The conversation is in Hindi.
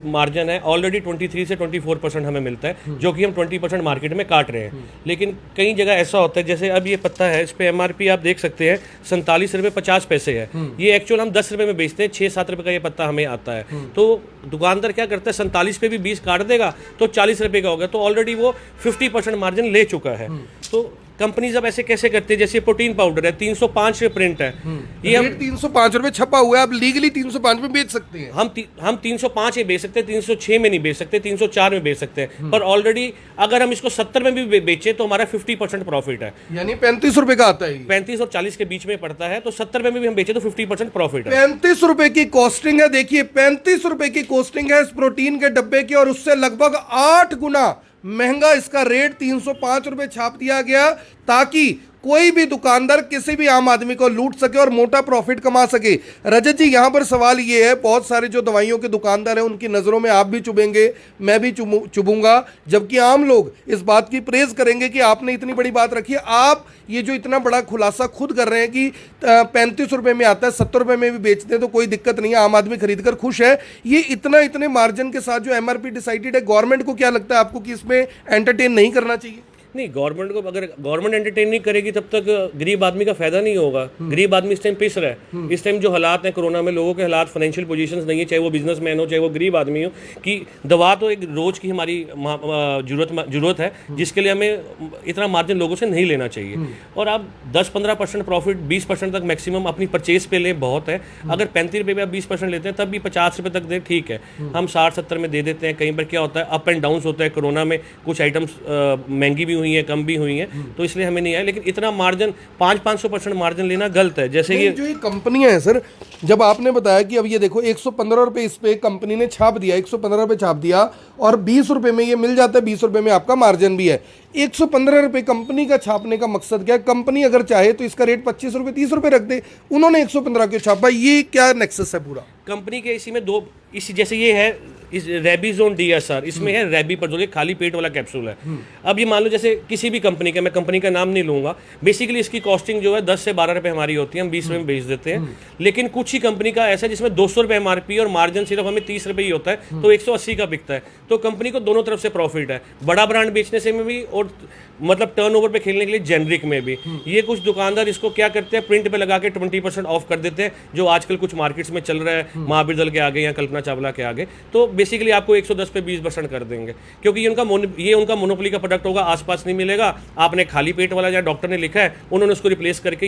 मार्जिन है ऑलरेडी 23 से 24% हमें मिलता है, जो कि हम 20% मार्केट में काट रहे हैं। लेकिन कई जगह ऐसा होता है, जैसे अब ये पत्ता है, इस पे एमआरपी आप देख सकते हैं 47 रुपये 50 पैसे है। ये एक्चुअल हम 10 रुपये में बेचते हैं, 6-7 रुपये का ये पत्ता हमें आता है। तो दुकानदार क्या करता है, 47 पे भी 20 काट देगा तो 40 रुपये का हो गया, तो ऑलरेडी वो 50% मार्जिन ले चुका है। तो कंपनीज अब ऐसे कैसे करते हैं, जैसे प्रोटीन पाउडर है 305 रुपये प्रिंट है, ये हम 305 रुपये छपा हुआ है, आप लीगली 305 में बेच सकते हैं। हम 305 ही बेच सकते हैं, 306 में नहीं बेच सकते, 304 में बेच सकते हैं। पर ऑलरेडी अगर हम इसको 70 में भी बेचे तो हमारा 50% प्रॉफिट है, यानी 35 रुपए का आता है। 35 और 40 के बीच में पड़ता है, तो 70 में भी हम बेचे तो 50% प्रॉफिट है। 35 रुपए की कॉस्टिंग है, देखिए 35 रुपए की कॉस्टिंग है इस प्रोटीन के डब्बे की, और उससे लगभग 8 गुना महंगा इसका रेट 305 रुपए छाप दिया गया, ताकि कोई भी दुकानदार किसी भी आम आदमी को लूट सके और मोटा प्रॉफिट कमा सके। रजत जी, यहां पर सवाल ये है, बहुत सारे जो दवाइयों के दुकानदार हैं उनकी नज़रों में आप भी चुभेंगे, मैं भी चुभूंगा, जबकि आम लोग इस बात की प्रेज करेंगे कि आपने इतनी बड़ी बात रखी है। आप ये जो इतना बड़ा खुलासा खुद कर रहे हैं कि 35 रुपये में आता है, 70 रुपये में भी बेचते हैं तो कोई दिक्कत नहीं है, आम आदमी खरीद कर खुश है। ये इतने मार्जिन के साथ जो एमआरपी डिसाइडेड है, गवर्नमेंट को क्या लगता है आपको कि इसमें एंटरटेन नहीं करना चाहिए? नहीं, गवर्नमेंट को अगर गवर्नमेंट एंटरटेन नहीं करेगी तब तक गरीब आदमी का फायदा नहीं होगा। गरीब आदमी इस टाइम पिस रहा है। इस टाइम जो हालात हैं कोरोना में, लोगों के हालात, फाइनेंशियल पोजीशंस नहीं है, चाहे वो बिजनेसमैन हो चाहे वो गरीब आदमी हो, कि दवा तो एक रोज की हमारी जरूरत है, जिसके लिए हमें इतना मार्जिन लोगों से नहीं लेना चाहिए। और आप 10-15% प्रॉफिट, 20% तक मैक्सिमम अपनी परचेज पे ले, बहुत है। अगर 35 रुपये पे आप 20% लेते हैं तब भी 50 रुपये तक दे, ठीक है। हम 60-70 में दे देते हैं। कई बार क्या होता है, अप एंड डाउन होता है। कोरोना में कुछ आइटम्स महंगी भी हुई है, कम भी हुई है, तो इसलिए हमें नहीं आया। लेकिन इतना मार्जिन 500-500% मार्जिन लेना गलत है। जैसे ये जो ये कंपनियां हैं सर, जब आपने बताया कि अब ये देखो 115 रुपये इस पे कंपनी ने छाप दिया, 115 रुपये छाप दिया, और 20 रुपये में ये मिल जाता है, 20 रुपये में आपका मार्जिन भी है। 115 रुपये कंपनी का छापने का मकसद क्या है? कंपनी अगर चाहे तो इसका रेट 25 रुपये 30 रुपये रख दे, उन्होंने 115 क्यों छापा? ये क्या नेक्सस है पूरा? कंपनी के इसी में दो, इसी जैसे ये है इस रेबीजोन DSR, इसमें है रेबीपर्जोल, खाली पेट वाला कैप्सूल है। अब ये मान लो जैसे किसी भी कंपनी का, मैं कंपनी का नाम नहीं लूंगा, बेसिकली इसकी कॉस्टिंग जो है 10 से 12 रुपये हमारी होती है, हम 20 रुपये में बेच देते हैं। लेकिन कुछ ही कंपनी का ऐसा है जिसमें 200 रुपये MRP और मार्जिन सिर्फ हमें 30 रुपये ही होता है, तो 180 का बिकता है। तो कंपनी को दोनों तरफ से प्रॉफिट है, बड़ा ब्रांड बेचने से में भी और मतलब टर्नओवर पे खेलने के लिए जेनरिक में भी। ये कुछ दुकानदार इसको क्या करते हैं, प्रिंट पे लगा के 20% ऑफ कर देते हैं, जो आजकल कुछ मार्केट्स में चल रहा है, महावीर दल के आगे या कल्पना चावला के आगे। तो बेसिकली आपको 110 पे 20% कर देंगे, क्योंकि ये उनका मोनोपोली का प्रोडक्ट होगा, आसपास नहीं मिलेगा। आपने खाली पेट वाला या डॉक्टर ने लिखा है, उन्होंने उसको रिप्लेस करके